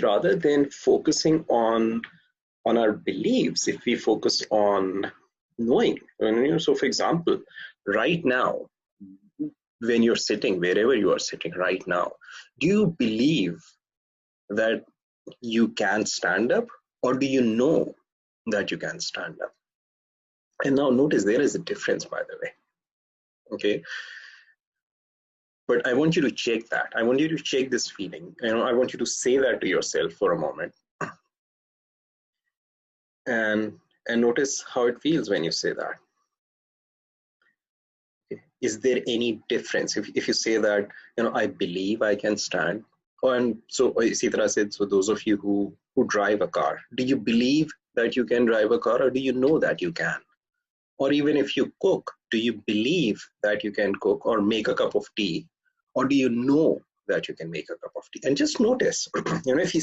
rather than focusing on our beliefs, if we focus on knowing, so for example, right now, when you're sitting, wherever you are sitting right now, do you believe that you can stand up, or do you know that you can stand up? And now notice there is a difference, by the way. Okay. But I want you to check that. I want you to check this feeling. I want you to say that to yourself for a moment. And notice how it feels when you say that. Is there any difference if you say that, I believe I can stand? And so Sitara said, so those of you who drive a car, do you believe that you can drive a car, or do you know that you can? Or even if you cook, do you believe that you can cook or make a cup of tea, or do you know that you can make a cup of tea? And just notice, if you